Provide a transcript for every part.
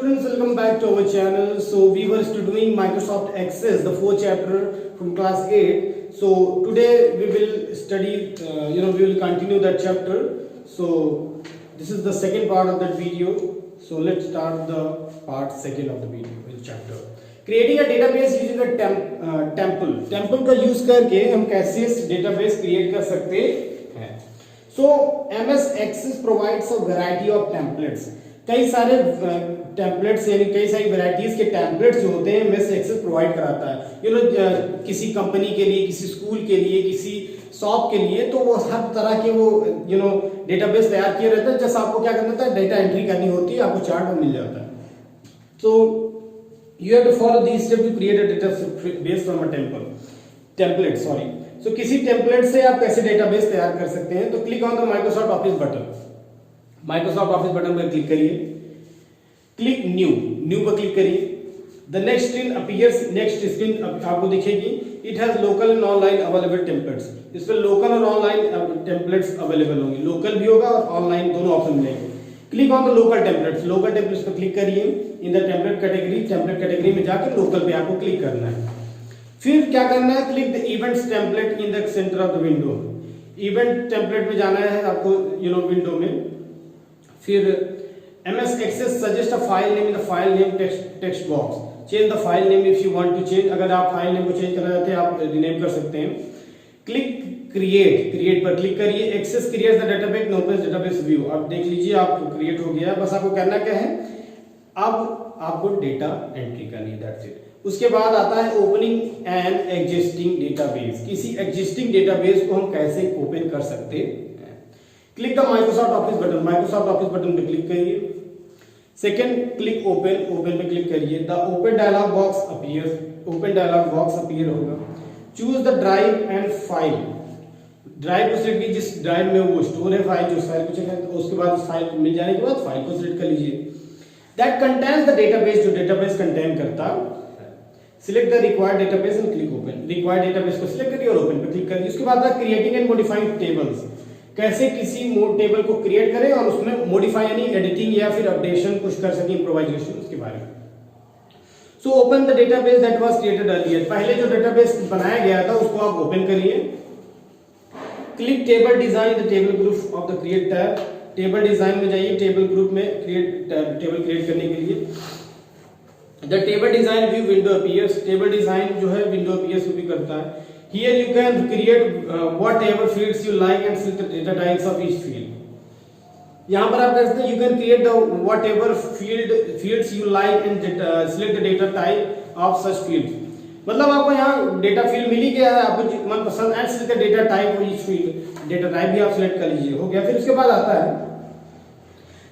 students, welcome back to our channel. So we were doing Microsoft Access, the fourth chapter from class 8. So today we will study, we will continue that chapter. So this is the second part of that video. So let's start the part second of the video, chapter. Creating a database using a temple. Temple का use करके हम कैसे database create कर सकते हैं. So MS Access provides a variety of templates. कई सारे templates यानी कई सारी वैरायटीज के टेम्पलेट्स जो होते हैं MS एक्सेस प्रोवाइड कराता है. किसी कंपनी के लिए, किसी स्कूल के लिए, किसी शॉप के लिए, तो वो हर तरह के वो डेटाबेस तैयार किए रहते हैं. जैसे आपको क्या करना होता है, डेटा एंट्री करनी होती है, आपको चार्ट में मिल जाता है. तो you have to follow this step to create a database from a template. So किसी टेम्पलेट से आप कैसे डेटाबेस तैयार कर सकते हैं. तो click on the Microsoft office button. Microsoft office button पर क्लिक करिए. क्लिक न्यू पर क्लिक करिए. The next screen appears. Next screen आपको दिखेगी. It has local and online available templates. इस पर लोकल और ऑनलाइन टेम्पलेट्स अवेलेबल होंगे. लोकल भी होगा और ऑनलाइन दोनों ऑप्शन मिलेंगे. Click on the local templates. Local templates पर क्लिक करिए. इन द टेम्पलेट कैटेगरी में जाकर लोकल पे आपको क्लिक करना है. फिर क्या करना है, click the events template in the centre of the window. Event template में जाना है आपको विंडो में. फिर MS Access suggest a file name in the file name text box. Change the file name if you want to change. अगर आप file name को change करना चाहते हैं आप रीनेम कर सकते हैं. क्लिक क्रिएट पर क्लिक करिए. Access creates the database and opens database view. अब देख लीजिए आप क्रिएट हो गया. बस आपको करना क्या है, अब आपको डेटा एंट्री करनी है. That's it. उसके बाद आता है ओपनिंग एन एग्जिस्टिंग डेटाबेस. किसी एग्जिस्टिंग डेटाबेस को हम कैसे ओपन कर सकते हैं. Click the Microsoft office button. Microsoft office button पे क्लिक करिए. सेकंड क्लिक ओपन पे क्लिक करिए. The open dialog box appears. Open dialog box appear होगा. Choose the drive and file. Drive को सिलेक्ट कीजिए जिस ड्राइव में वो स्टोर है फाइल, जो फाइल को चेक है. उसके बाद उस फाइल मिल जाने के बाद फाइल को सिलेक्ट कर लीजिए. That contains the database. जो डेटाबेस कंटेन करता. Select the required database and click open. Required database को सिलेक्ट करिए और ओपन पे क्लिक करिए. उसके बाद क्रिएटिंग एंड मॉडिफाइंग टेबल्स. कैसे किसी टेबल को क्रिएट करें और उसमें मॉडिफाई यानी एडिटिंग या फिर अपडेशन कुछ कर सकें, इम्प्रोवाइजेशन, उसके बारे में. So open the database that was created earlier. पहले जो डेटाबेस बनाया गया था उसको आप ओपन करिए. Click table design the table group of the create tab. Table design में जाइए. टेबल ग्रुप में टेबल क्रिएट करने के लिए the table design view window appears. Table design जो है विंडो अपीयर्स भी करता है. Here you can create whatever fields you like and select the data types of each field. यहाँ पर आप कर सकते हैं you can create the whatever fields you like and select the data type of such fields. मतलब आपको यहाँ data field मिल ही गया है, आपको मनपसंद and select the data type for each field. Data type भी आप सिलेक्ट कर लीजिए. हो गया. फिर उसके बाद आता है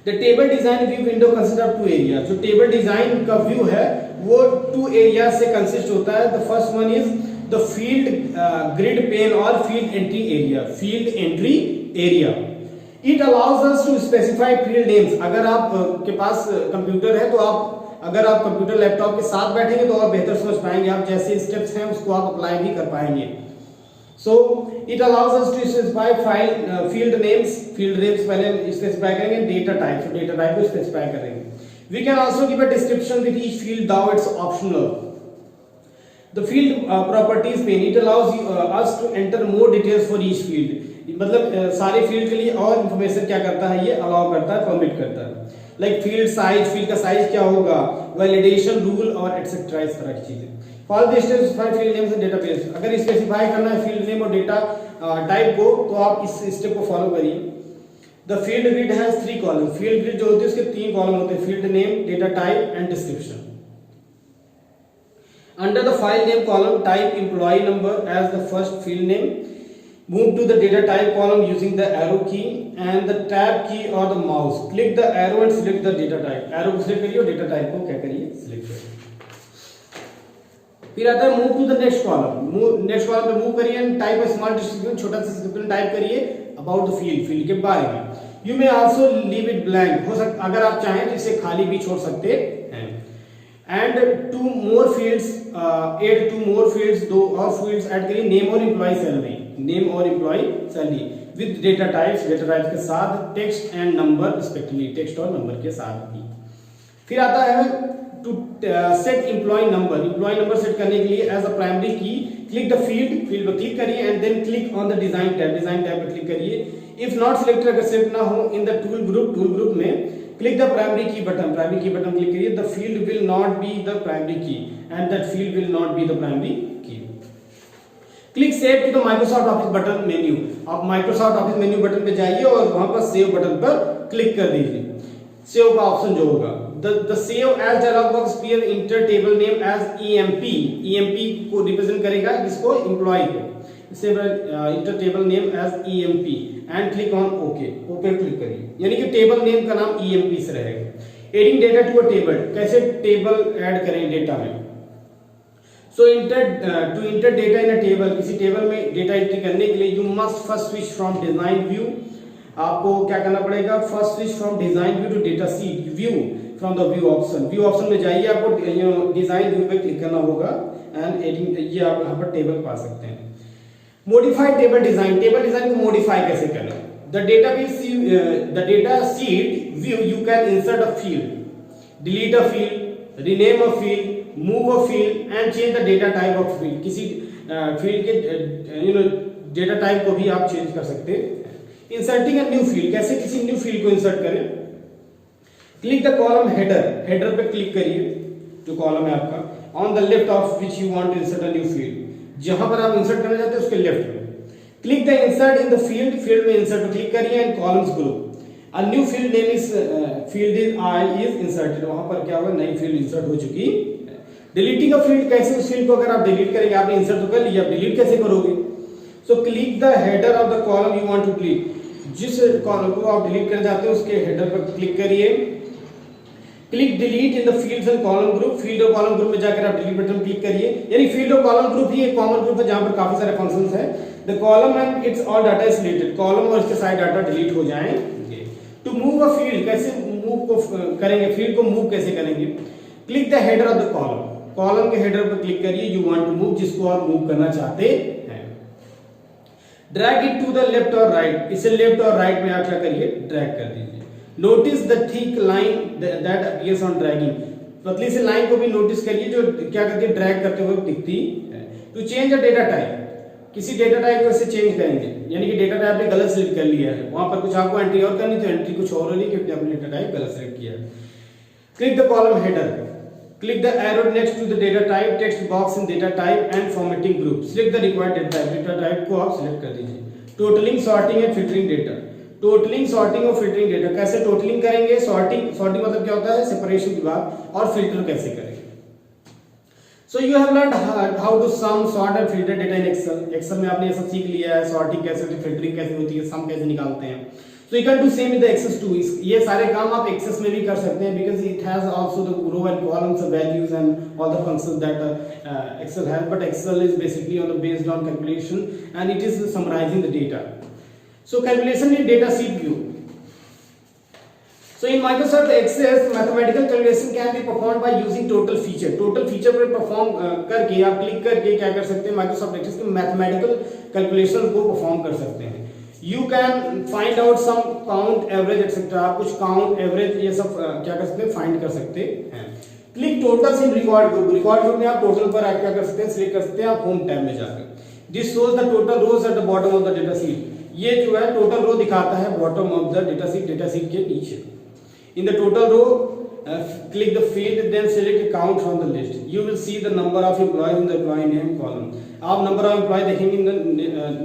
The table design view window consists of two areas. जो टेबल डिजाइन का व्यू है वो 2 एरिया से कंसिस्ट होता है. The first one is the field grid pane or field entry area. Field entry area. It allows us to specify field names. अगर आप के पास कंप्यूटर है तो आप अगर आप कंप्यूटर लैपटॉप के साथ बैठेंगे तो और बेहतर समझ पाएंगे. आप जैसे स्टेप्स हैं उसको आप अप्लाई भी कर पाएंगे. So it allows us to specify field names. Field names पहले स्पेसिफाई करेंगे. डेटा टाइप, डेटा टाइप को स्पेसिफाई करेंगे. We can also give a description with each field, though it's optional. The field properties pane. It allows us to enter more details for each field. मतलब सारे field के लिए और information क्या करता है, ये अलाउ करता है, परमिट करता है. लाइक फील्ड साइज, फील्ड का साइज क्या होगा, वैलिडेशन रूल और एटसेट्रा, इस तरह की चीजें. For the specify field names and database. अगर स्पेसिफाई करना है फील्ड नेम और डेटा टाइप को तो आप इस स्टेप को फॉलो करिए. The field grid has 3 column. Field grid जो होती है उसके 3 कॉलम होते हैं. Field name, data type and description. Under the file name column, type employee number as the first field name. Move to the data type column using the arrow key and the tab key or the mouse. Click the arrow and select the data type. Arrow को select करिए और data type को क्या करिए, select करिए. फिर आता है move to the next column. Next column पे move करिए and type a small description. छोटा सा description type करिए about the field के बारे में. You may also leave it blank. हो सकता अगर आप चाहें तो इसे खाली भी छोड़ सकते हैं. And add 2 more fields. दो और fields ऐड करिए. Name और employee salary. Name और employee salary with data types के साथ text and number respectively. text और number के साथ भी. फिर आता है to set employ number set करने के लिए as a primary key click the field पर क्लिक करिए and then click on the design tab पर क्लिक करिए। इफ नॉट सिलेक्टेड, अगर सिलेक्ट ना हो इन द टूल ग्रुप में click the primary key button click करिए। The field will not be the primary key and that field will not be the primary key. Click save to the Microsoft office button menu. आप Microsoft office menu button पे जाइए और वहां पर save button पर click कर दीजिए। Save का ऑप्शन जो होगा, the save as dialog box appear, enter table name as EMP को रिप्रेजेंट करेगा किसको, एम्प्लॉय को। Enter table name as EMP and click on okay click करिए, यानी कि टेबल नेम का नाम ईएमपी से रहेगा। Adding data to a table, कैसे टेबल ऐड करें डेटा में। So to enter data in a table, किसी टेबल में डेटा एंट्री करने के लिए you must first switch from design view. आपको क्या करना पड़ेगा, first switch from design view to datasheet view from the view option में जाइए, आपको डिजाइन व्यू पे क्लिक करना होगा एंड एडिंग, ये आप यहाँ पर टेबल पा सकते हैं। मॉडिफाई टेबल डिजाइन को मॉडिफाई कैसे करना। The datasheet view you can insert a field, delete a field, rename a field, move a field and change the data type of field. किसी फील्ड के data type को भी आप change कर सकते हैं। इंसर्टिंग अ न्यू फील्ड, कैसे किसी न्यू फील्ड को इंसर्ट करें। क्लिक द कॉलम हेडर पे क्लिक करिए, जो कॉलम है आपका, on the left of which you want to insert a new field, जहां पर आप इंसर्ट करना चाहते हैं उसके लेफ्ट में। Click the insert in the field में इंसर्ट पर क्लिक करिए and columns group. A new field name is is inserted, वहां पर क्या होगा, नई फील्ड इंसर्ट हो चुकी है। डिलीटिंग अ फील्ड, कैसे उस फील्ड को अगर आप डिलीट करेंगे, आपने इंसर्ट तो कर लिया, आप डिलीट कैसे करोगे। So click the header of the column you want to delete, जिस कॉलम को आप डिलीट करना चाहते हैं उसके हेडर पर क्लिक करिए। Click delete in the fields and column group, field और कॉलम ग्रुप में जाकर आप डिलीट बटन क्लिक करिए, यानी फील्ड और कॉलम ग्रुप ही एक कॉमन ग्रुप है जहां पर काफी सारे फंक्शंस हैं। The column and its all data is deleted, column और इसके सारे डाटा डिलीट हो जाएंगे। टू मूव अ फील्ड, कैसे मूव को करेंगे, फील्ड को मूव कैसे करेंगे। Click the header of the column के हेडर पर क्लिक करिए, यू वांट टू मूव, जिसको आप मूव करना चाहते हैं। Drag it to the left और राइट, इसे लेफ्ट और राइट में आप क्या करिए, ड्रैग कर दीजिए। Notice the thick line that appears on dragging, पतली सी लाइन को भी नोटिस करिए जो क्या करती है, ड्रैग करते हुए दिखती है। To change a data type, किसी डेटा टाइप को ऐसे चेंज करेंगे, यानी कि डेटा टाइप आपने गलत सिलेक्ट कर लिया है, वहां पर कुछ आपको एंट्री और करनी, तो एंट्री कुछ और होनी क्योंकि आपने डेटा टाइप गलत सिलेक्ट किया है। Click the column header, click the arrow next to the data type text box in data type and formatting group, select the required data type को आप select कर दीजिए। Totalling, sorting and filtering data, totalling, sorting और filtering data, कैसे totalling करेंगे, sorting मतलब क्या होता है, सेपरेशन की बात, और फिल्टर कैसे करेंगे। So you have learned how to sum, sort and filter data in Excel में आपने ये सब सीख लिया है, सॉर्टिंग कैसे होती है, फिल्टरिंग कैसे होती है, सम कैसे निकालते हैं। So you can do same with the Access too. ये सारे काम आप Access में भी कर सकते हैं because it has also the row and columns, the values and all the functions that Excel has. But Excel is basically based on calculation and it is summarizing the data. So calculation in data sheet view. So in Microsoft Access, mathematical calculation can be performed by using total feature. Total feature पर perform करके आप click करके क्या कर सकते हैं, Microsoft Access के mathematical calculation को perform कर सकते हैं। You can find out some count, average, etc. आप कुछ count, average ये सब क्या कर सकते हैं, find कर सकते हैं। Click totals in record group. Record group में आप total पर क्या कर सकते हैं, select कर सकते हैं आप home tab में जाकर। This shows the total rows at the bottom of the data sheet. ये जो है total row दिखाता है bottom of the data sheet के नीचे। In the total row, click the field, then select count from the list. You will see the number of employees in the employee name column. आप number of employee देखेंगे in the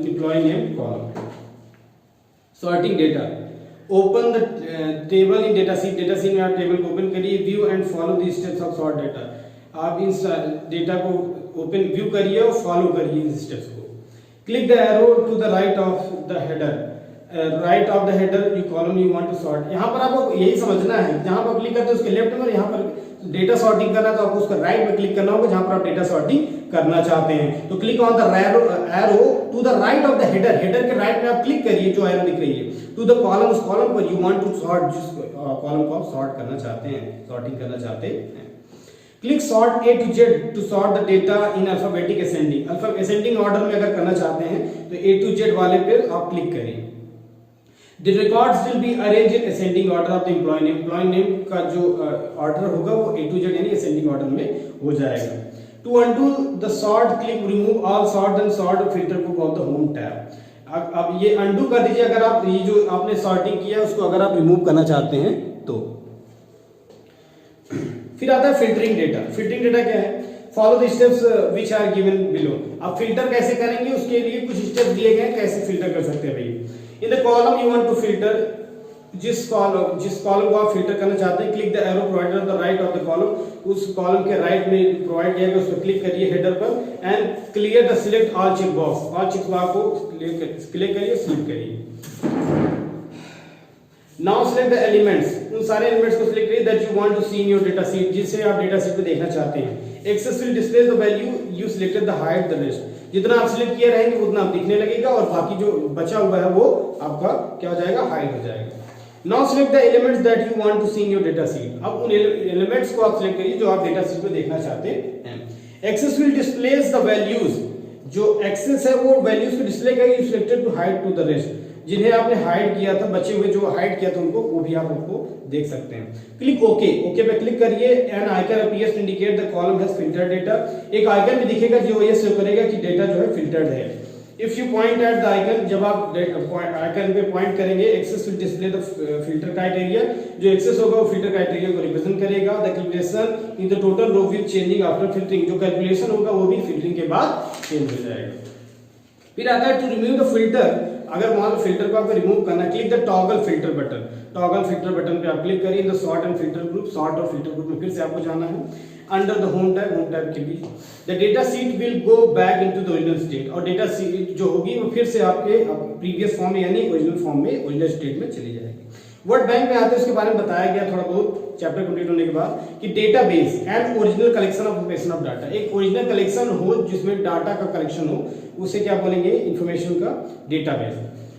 employee name column. Sorting data, open the table in data sheet में आप table को open करिए, view and follow the steps of sort data, आप इन data को open view करिए और फॉलो करिए इन स्टेप्स को। Click the arrow to the right of the header, right of the header you column you want to sort, यहाँ पर आपको यही समझना है, जहां पर क्लिक करते हैं उसके लेफ्ट में, यहाँ पर डेटा सॉर्टिंग करना है तो आपको उसका राइट में क्लिक करना होगा जहां पर आप डेटा सॉर्टिंग करना चाहते हैं। तो click on the arrow to the right of the header, header के राइट में आप क्लिक करिए, जो एरो दिख रही है, टू द कॉलम, उस कॉलम पर यू वांट टू सॉर्ट, जिस कॉलम को आप सॉर्ट करना चाहते हैं, सॉर्टिंग करना चाहते हैं। Click sort A to Z to sort the data in alphabetic ascending order में अगर करना चाहते हैं तो A to Z वाले पे आप क्लिक करिए। The records will be arranged in ascending order of the employee name. Employee name का जो order होगा वो A to Z यानी ascending order में हो जाएगा. To undo the sort, click remove all sort and sort filter group of the home tab. अब ये undo कर दीजिए अगर आप ये जो आपने sorting किया उसको अगर आप remove करना चाहते हैं तो. फिर आता है filtering data. Filtering data क्या है? Follow the steps which are given below. अब filter कैसे करेंगे उसके लिए कुछ steps दिए गए हैं कैसे filter कर सकते हैं भाई. In the column you want to filter, जिस कॉलम को आप फिल्टर करना चाहते हैं, click the arrow provided on the right of the column, उस कॉलम के राइट में प्रोवाइड किया गया उस पर क्लिक करिए हेडर पर and clear the select all check box. All check box को क्लिक करिए, सिलेक्ट करिए. नाउ सिलेक्ट द एलिमेंट्स, उन सारे एलिमेंट्स को सिलेक्ट करिए that you want to see in your data sheet, जिसे आप डेटा सीट में देखना चाहते हैं. Access will display the value you selected the hide the rest. जितना आप सिलेक्ट किए रहेंगे उतना आप दिखने लगेगा और बाकी जो बचा हुआ है वो आपका क्या हो जाएगा, हाइड हो जाएगा. Now select the elements that you want to see in your data sheet. अब उन एलिमेंट्स को आप सिलेक्ट करिए जो आप डेटा सीट में देखना चाहते हैं. Access will displays the values, जो एक्सेस है वो वैल्यूज को डिस्प्ले करेगी you selected to hide to the rest. जिन्हें आपने हाइड किया था, बचे हुए जो हाइड किया था उनको वो भी आप उनको देख सकते हैं. Click okay. ओके पे क्लिक करिए. An icon appears to indicate the column has filtered data. एक आइकन भी दिखेगा जो ये शो करेगा कि डेटा जो है फिल्टर्ड है. If you point at the icon, जब आप आइकन पे पॉइंट करेंगे Access will display the filter criteria. जो एक्सेस होगा वो फिल्टर क्राइटेरिया को रिप्रेजेंट करेगा. The calculation in the total row will changing after filtering. जो कैलकुलेशन होगा वो भी फिल्टरिंग के बाद चेंज हो जाएगा. फिर आता है टू रिमूव द फिल्टर. अगर मान लो फिल्टर को आपको रिमूव करना, click the toggle filter button. Toggle filter button पे आप क्लिक करिए. The sort and filter group, sort और फिल्टर ग्रुप में फिर से आपको जाना है. अंडर द होम टैब के बीच the datasheet will go back into the original state. और डेटा सीट जो होगी वो फिर से आपके प्रीवियस फॉर्म में यानी ओरिजिनल फॉर्म में, ओरिजिनल स्टेट में चली जाएगी. वर्ड बैंक में आते हैं उसके बारे में बताया गया थोड़ा बहुत चैप्टर कंप्लीट होने के बाद कि database and original collection of information of data. एक ओरिजिनल कलेक्शन हो जिसमें डाटा का कलेक्शन हो, उसे क्या बोलेंगे, इंफॉर्मेशन का डेटाबेस.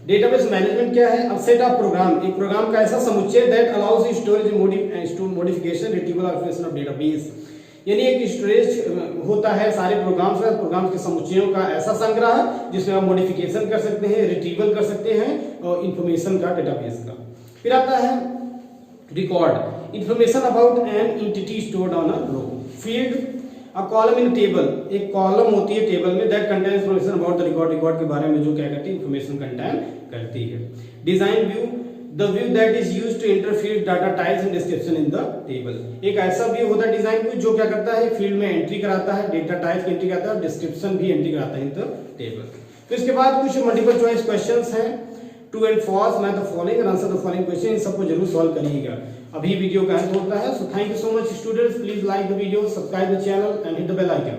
डेटाबेस मैनेजमेंट क्या है? अब सेट ऑफ प्रोग्राम, एक प्रोग्राम का ऐसा समुच्चय that allows storage modification retrieval of information of database. यानी एक स्टोरेज होता है सारे प्रोग्राम्स का, प्रोग्राम्स के समुच्चयों का ऐसा संग्रह जिसमें आप मॉडिफिकेशन कर सकते हैं, रिट्रीवल कर सकते हैं और इंफॉर्मेशन का डेटाबेस का. फिर आता है record, information about an entity stored on a row. Field a column in table, एक कॉलम होती है टेबल में that contains information about the record. Record के बारे में जो क्या करती है, इंफॉर्मेशन कंटेन करती है. Design view, the view that is used to enter field data types and description in the table. एक ऐसा व्यू होता है डिजाइन व्यू जो क्या करता है, फील्ड में एंट्री कराता है, डेटा टाइप्स की एंट्री कराता है और डिस्क्रिप्शन भी एंट्री कराता है इन द टेबल. फिर इसके बाद कुछ मल्टीपल चॉइस क्वेश्चंस हैं. True and false, match the following and answer the following question. इन सबको जरूर सॉल्व करिएगा. अभी वीडियो का अंत होता है. So thank you so much students. Please like the video, subscribe the channel and hit the bell icon.